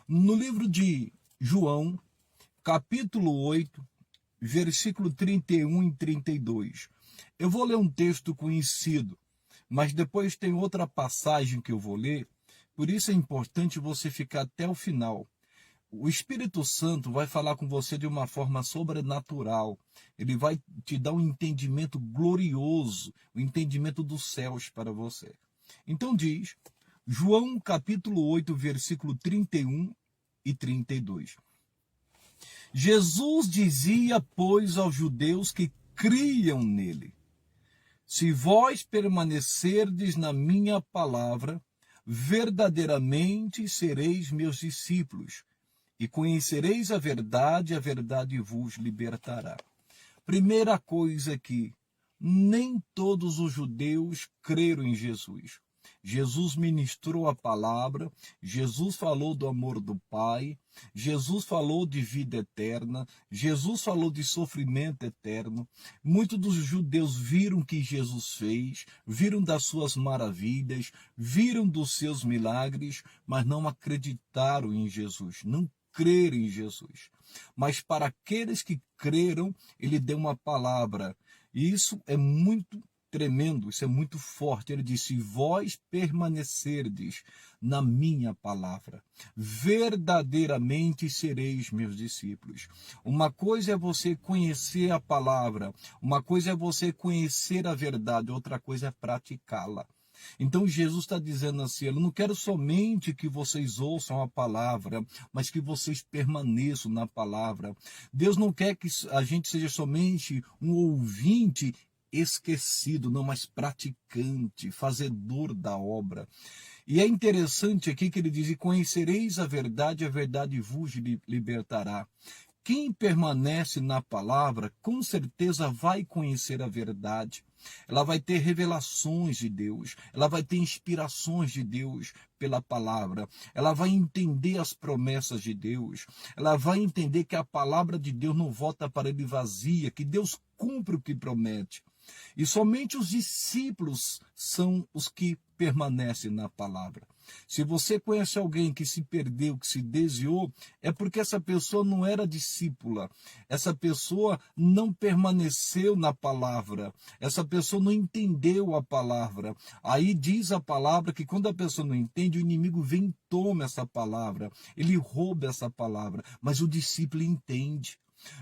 No livro de João, capítulo 8, versículo 31 e 32. Eu vou ler um texto conhecido, mas depois tem outra passagem que eu vou ler, por isso é importante você ficar até o final. O Espírito Santo vai falar com você de uma forma sobrenatural. Ele vai te dar um entendimento glorioso, o entendimento dos céus para você. Então diz, João capítulo 8, versículo 31 e 32. Jesus dizia, pois, aos judeus que criam nele: se vós permanecerdes na minha palavra, verdadeiramente sereis meus discípulos, e conhecereis a verdade vos libertará. Primeira coisa aqui, nem todos os judeus creram em Jesus. Jesus ministrou a palavra, Jesus falou do amor do Pai, Jesus falou de vida eterna, Jesus falou de sofrimento eterno. Muitos dos judeus viram o que Jesus fez, viram das suas maravilhas, viram dos seus milagres, mas não acreditaram em Jesus, não creram em Jesus. Mas para aqueles que creram, ele deu uma palavra. E isso é muito tremendo, isso é muito forte. Ele disse: vós permanecerdes na minha palavra, verdadeiramente sereis meus discípulos. Uma coisa é você conhecer a palavra, uma coisa é você conhecer a verdade, outra coisa é praticá-la. Então Jesus está dizendo assim: eu não quero somente que vocês ouçam a palavra, mas que vocês permaneçam na palavra. Deus não quer que a gente seja somente um ouvinte esquecido, não, mas praticante, fazedor da obra. E é interessante aqui que ele diz: e conhecereis a verdade vos libertará. Quem permanece na palavra, com certeza vai conhecer a verdade. Ela vai ter revelações de Deus, ela vai ter inspirações de Deus pela palavra, ela vai entender as promessas de Deus, ela vai entender que a palavra de Deus não volta para ele vazia, que Deus cumpre o que promete. E somente os discípulos são os que permanecem na palavra. Se você conhece alguém que se perdeu, que se desviou, é porque essa pessoa não era discípula, essa pessoa não permaneceu na palavra, essa pessoa não entendeu a palavra. Aí diz a palavra que quando a pessoa não entende, o inimigo vem e toma essa palavra, ele rouba essa palavra, mas o discípulo entende.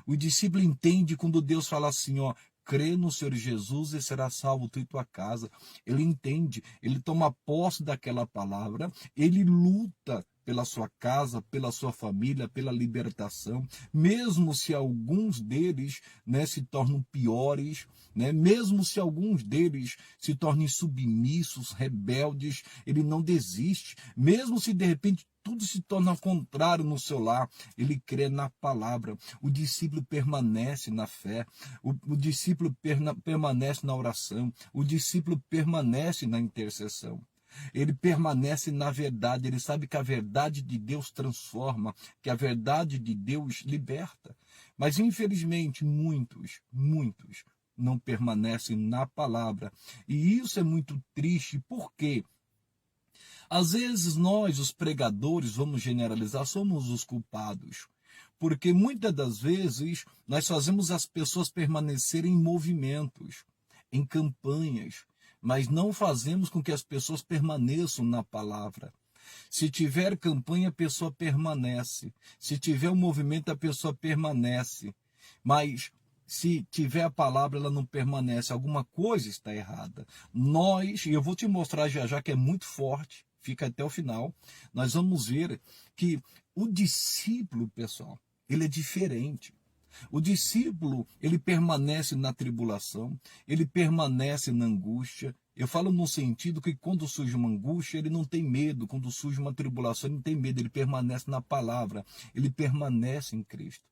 O discípulo entende quando Deus fala assim, ó: crê no Senhor Jesus e será salvo tu e tua casa. Ele entende, ele toma posse daquela palavra, ele luta pela sua casa, pela sua família, pela libertação, mesmo se alguns deles, se tornam piores, mesmo se alguns deles se tornem submissos, rebeldes, ele não desiste, mesmo se de repente tudo se torna ao contrário no seu lar, ele crê na palavra. O discípulo permanece na fé, o discípulo permanece na oração, o discípulo permanece na intercessão. Ele permanece na verdade, ele sabe que a verdade de Deus transforma, que a verdade de Deus liberta. Mas infelizmente muitos não permanecem na palavra. E isso é muito triste, porque às vezes nós, os pregadores, vamos generalizar, somos os culpados. Porque muitas das vezes nós fazemos as pessoas permanecerem em movimentos, em campanhas, mas não fazemos com que as pessoas permaneçam na palavra. Se tiver campanha, a pessoa permanece. Se tiver um movimento, a pessoa permanece. Mas se tiver a palavra, ela não permanece. Alguma coisa está errada. Nós, e eu vou te mostrar já que é muito forte, fica até o final, nós vamos ver que o discípulo, pessoal, ele é diferente. O discípulo, ele permanece na tribulação, ele permanece na angústia. Eu falo no sentido que quando surge uma angústia, ele não tem medo. Quando surge uma tribulação, ele não tem medo. Ele permanece na palavra, ele permanece em Cristo.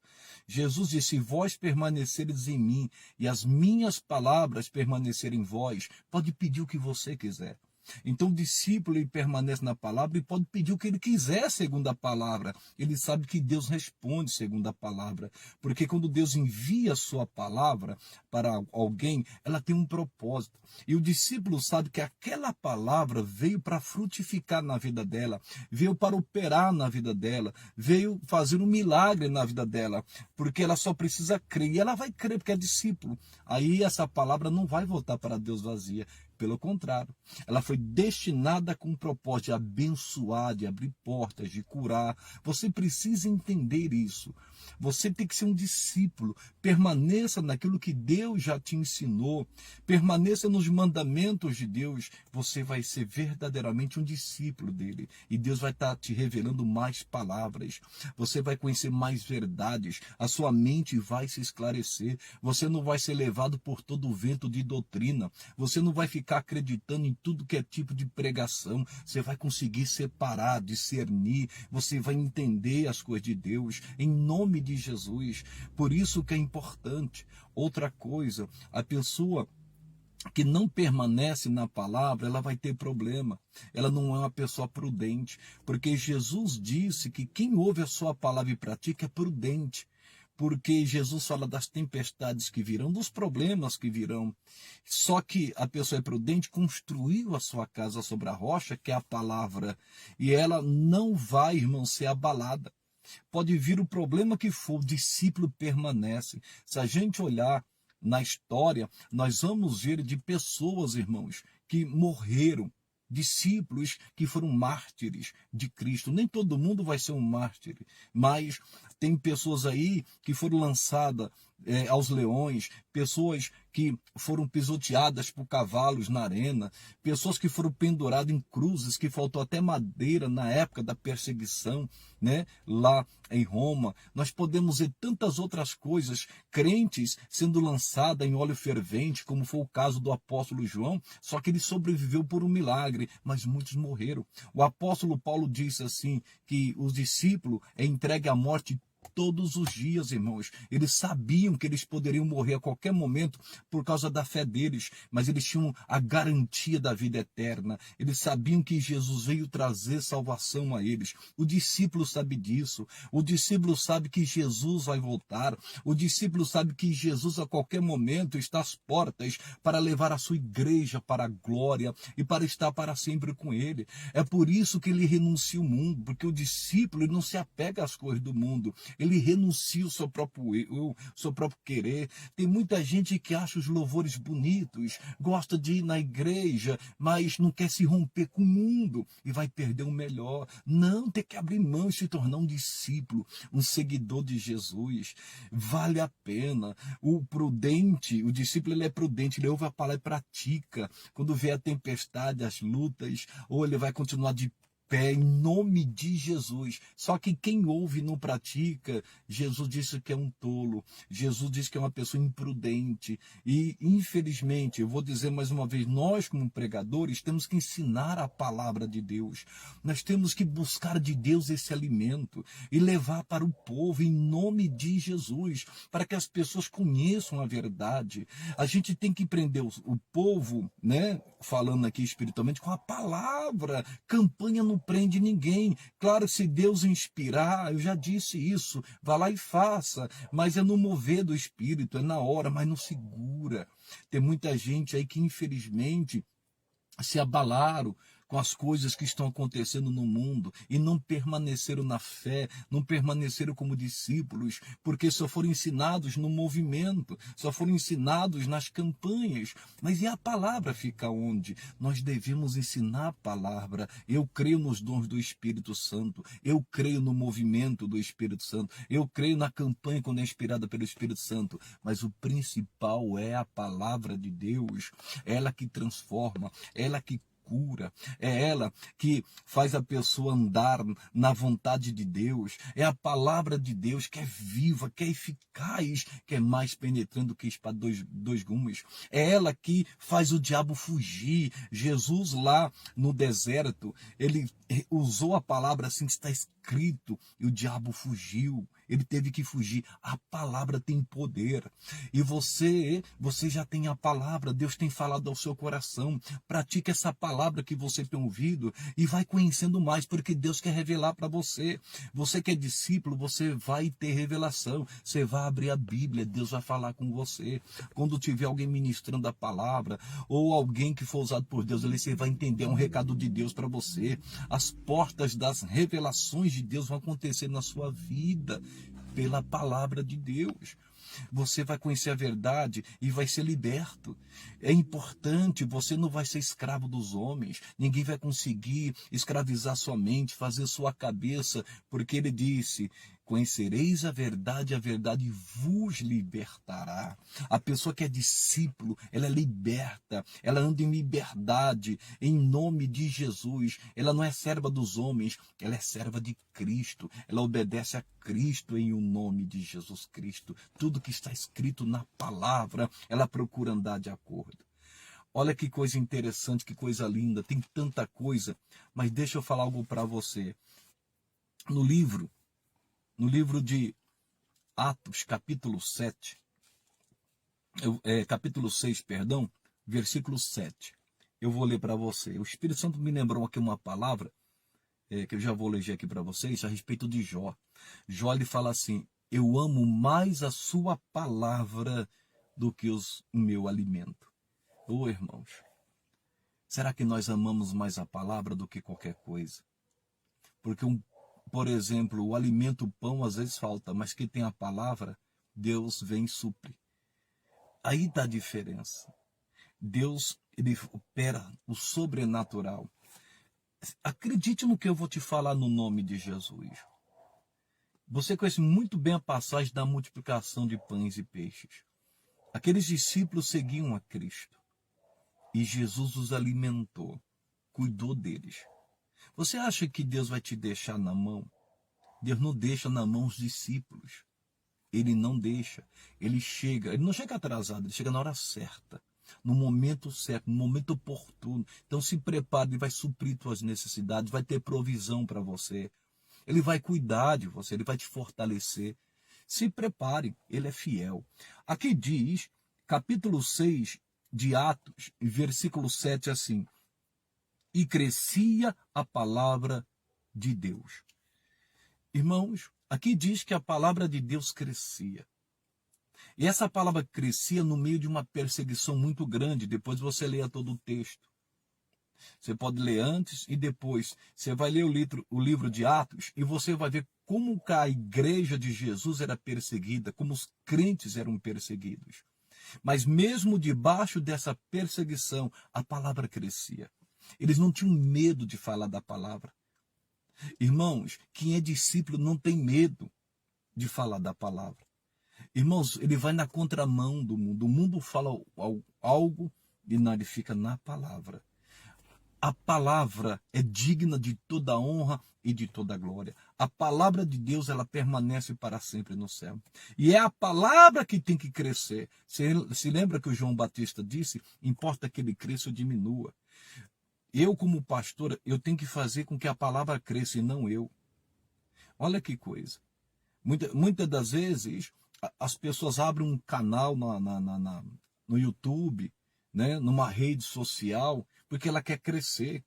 Jesus disse: vós permanecereis em mim e as minhas palavras permanecerem em vós. Pode pedir o que você quiser. Então o discípulo ele permanece na palavra e pode pedir o que ele quiser segundo a palavra. Ele sabe que Deus responde segundo a palavra, porque quando Deus envia a sua palavra para alguém, ela tem um propósito. E o discípulo sabe que aquela palavra veio para frutificar na vida dela, veio para operar na vida dela, veio fazer um milagre na vida dela, porque ela só precisa crer, e ela vai crer porque é discípulo. Aí essa palavra não vai voltar para Deus vazia. Pelo contrário, ela foi destinada com o propósito de abençoar, de abrir portas, de curar. Você precisa entender isso. Você tem que ser um discípulo. Permaneça naquilo que Deus já te ensinou. Permaneça nos mandamentos de Deus. Você vai ser verdadeiramente um discípulo dele. E Deus vai estar te revelando mais palavras. Você vai conhecer mais verdades. A sua mente vai se esclarecer. Você não vai ser levado por todo o vento de doutrina. Você não vai ficar acreditando em tudo que é tipo de pregação. Você vai conseguir separar, discernir. Você vai entender as coisas de Deus. Em nome de Jesus. Por isso que é importante. Outra coisa, a pessoa que não permanece na palavra, ela vai ter problema. Ela não é uma pessoa prudente, porque Jesus disse que quem ouve a sua palavra e pratica é prudente. Porque Jesus fala das tempestades que virão, dos problemas que virão. Só que a pessoa é prudente, construiu a sua casa sobre a rocha, que é a palavra, e ela não vai, irmão, ser abalada. Pode vir o problema que for, o discípulo permanece. Se a gente olhar na história, nós vamos ver de pessoas, irmãos, que morreram, discípulos que foram mártires de Cristo. Nem todo mundo vai ser um mártir, mas tem pessoas aí que foram lançadas aos leões, pessoas que foram pisoteadas por cavalos na arena, pessoas que foram penduradas em cruzes, que faltou até madeira na época da perseguição, né, lá em Roma. Nós podemos ver tantas outras coisas, crentes sendo lançados em óleo fervente, como foi o caso do apóstolo João, só que ele sobreviveu por um milagre, mas muitos morreram. O apóstolo Paulo disse assim, que os discípulos é entregue à morte todos os dias, irmãos. Eles sabiam que eles poderiam morrer a qualquer momento por causa da fé deles, mas eles tinham a garantia da vida eterna. Eles sabiam que Jesus veio trazer salvação a eles. O discípulo sabe disso. O discípulo sabe que Jesus vai voltar. O discípulo sabe que Jesus a qualquer momento está às portas para levar a sua igreja para a glória e para estar para sempre com ele. É por isso que ele renuncia o mundo, porque o discípulo ele não se apega às coisas do mundo. Ele renuncia o seu próprio eu, o seu próprio querer. Tem muita gente que acha os louvores bonitos, gosta de ir na igreja, mas não quer se romper com o mundo e vai perder o melhor. Não, tem que abrir mão e se tornar um discípulo, um seguidor de Jesus. Vale a pena. O prudente, o discípulo ele é prudente, ele ouve a palavra e pratica. Quando vê a tempestade, as lutas, ou ele vai continuar de pé em nome de Jesus. Só que quem ouve e não pratica, Jesus disse que é um tolo. Jesus disse que é uma pessoa imprudente. E, infelizmente, eu vou dizer mais uma vez, nós como pregadores temos que ensinar a palavra de Deus. Nós temos que buscar de Deus esse alimento e levar para o povo em nome de Jesus, para que as pessoas conheçam a verdade. A gente tem que prender o povo, né, falando aqui espiritualmente, com a palavra. Campanha não prende ninguém. Claro, se Deus inspirar, eu já disse isso, vá lá e faça, mas é no mover do Espírito, é na hora, mas não segura. Tem muita gente aí que infelizmente se abalaram com as coisas que estão acontecendo no mundo e não permaneceram na fé, não permaneceram como discípulos, porque só foram ensinados no movimento, só foram ensinados nas campanhas. Mas e a palavra fica onde? Nós devemos ensinar a palavra. Eu creio nos dons do Espírito Santo, eu creio no movimento do Espírito Santo, eu creio na campanha quando é inspirada pelo Espírito Santo, mas o principal é a palavra de Deus, ela que transforma, ela que cura, é ela que faz a pessoa andar na vontade de Deus, é a palavra de Deus que é viva, que é eficaz, que é mais penetrando que espada dois gumes, é ela que faz o diabo fugir. Jesus lá no deserto, ele usou a palavra assim, está escrito escrito, e o diabo fugiu. Ele teve que fugir. A palavra tem poder. E você já tem a palavra. Deus tem falado ao seu coração. Pratique essa palavra que você tem ouvido e vai conhecendo mais, porque Deus quer revelar para você. Você que é discípulo, você vai ter revelação. Você vai abrir a Bíblia, Deus vai falar com você. Quando tiver alguém ministrando a palavra, ou alguém que for usado por Deus, você vai entender um recado de Deus para você. As portas das revelações de Deus vão acontecer na sua vida pela palavra de Deus. Você vai conhecer a verdade e vai ser liberto. É importante, você não vai ser escravo dos homens. Ninguém vai conseguir escravizar sua mente, fazer sua cabeça, porque ele disse: conhecereis a verdade vos libertará. A pessoa que é discípulo, ela é liberta, ela anda em liberdade, em nome de Jesus. Ela não é serva dos homens, ela é serva de Cristo. Ela obedece a Cristo em o nome de Jesus Cristo. Tudo que está escrito na palavra, ela procura andar de acordo. Olha que coisa interessante, que coisa linda, tem tanta coisa, mas deixa eu falar algo para você. No livro de Atos, capítulo 6, versículo 7. Eu vou ler para você. O Espírito Santo me lembrou aqui uma palavra, que eu já vou ler aqui para vocês, a respeito de Jó. Jó, ele fala assim: eu amo mais a sua palavra do que o meu alimento. Ô irmãos, será que nós amamos mais a palavra do que qualquer coisa? Porque por exemplo, o alimento, o pão, às vezes falta, mas que tem a palavra, Deus vem e supre. Aí está a diferença. Deus, ele opera o sobrenatural. Acredite no que eu vou te falar no nome de Jesus. Você conhece muito bem a passagem da multiplicação de pães e peixes. Aqueles discípulos seguiam a Cristo. E Jesus os alimentou, cuidou deles. Você acha que Deus vai te deixar na mão? Deus não deixa na mão os discípulos. Ele não deixa. Ele não chega atrasado, ele chega na hora certa, no momento certo, no momento oportuno. Então se prepare, ele vai suprir suas necessidades, vai ter provisão para você. Ele vai cuidar de você, ele vai te fortalecer. Se prepare, ele é fiel. Aqui diz, capítulo 6 de Atos, versículo 7, assim: e crescia a palavra de Deus. Irmãos, aqui diz que a palavra de Deus crescia. E essa palavra crescia no meio de uma perseguição muito grande. Depois você leia todo o texto. Você pode ler antes e depois. Você vai ler o livro de Atos e você vai ver como a igreja de Jesus era perseguida, como os crentes eram perseguidos. Mas mesmo debaixo dessa perseguição, a palavra crescia. Eles não tinham medo de falar da palavra. Irmãos, quem é discípulo não tem medo de falar da palavra. Irmãos, ele vai na contramão do mundo. O mundo fala algo e não, ele fica na palavra. A palavra é digna de toda honra e de toda glória. A palavra de Deus, ela permanece para sempre no céu. E é a palavra que tem que crescer. Se lembra que o João Batista disse: importa que ele cresça ou diminua. Eu, como pastor, eu tenho que fazer com que a palavra cresça e não eu. Olha que coisa. Muitas das vezes, as pessoas abrem um canal no YouTube, né, numa rede social, porque ela quer crescer.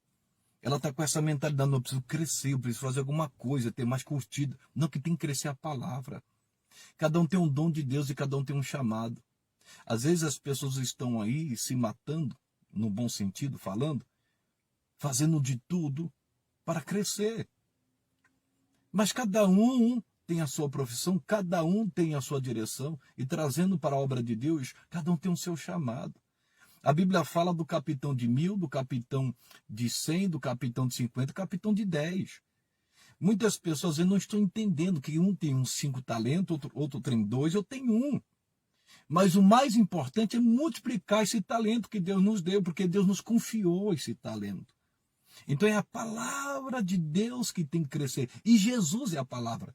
Ela está com essa mentalidade: não, eu preciso crescer, eu preciso fazer alguma coisa, ter mais curtida. Não, que tem que crescer a palavra. Cada um tem um dom de Deus e cada um tem um chamado. Às vezes as pessoas estão aí se matando, no bom sentido falando, fazendo de tudo para crescer. Mas cada um tem a sua profissão, cada um tem a sua direção, e trazendo para a obra de Deus, cada um tem o seu chamado. A Bíblia fala do capitão de 1000, do capitão de 100, do capitão de 50, do capitão de 10. Muitas pessoas não estão entendendo que um tem uns 5 talentos, outro tem 2, eu tenho 1. Mas o mais importante é multiplicar esse talento que Deus nos deu, porque Deus nos confiou esse talento. Então é a palavra de Deus que tem que crescer. E Jesus é a palavra.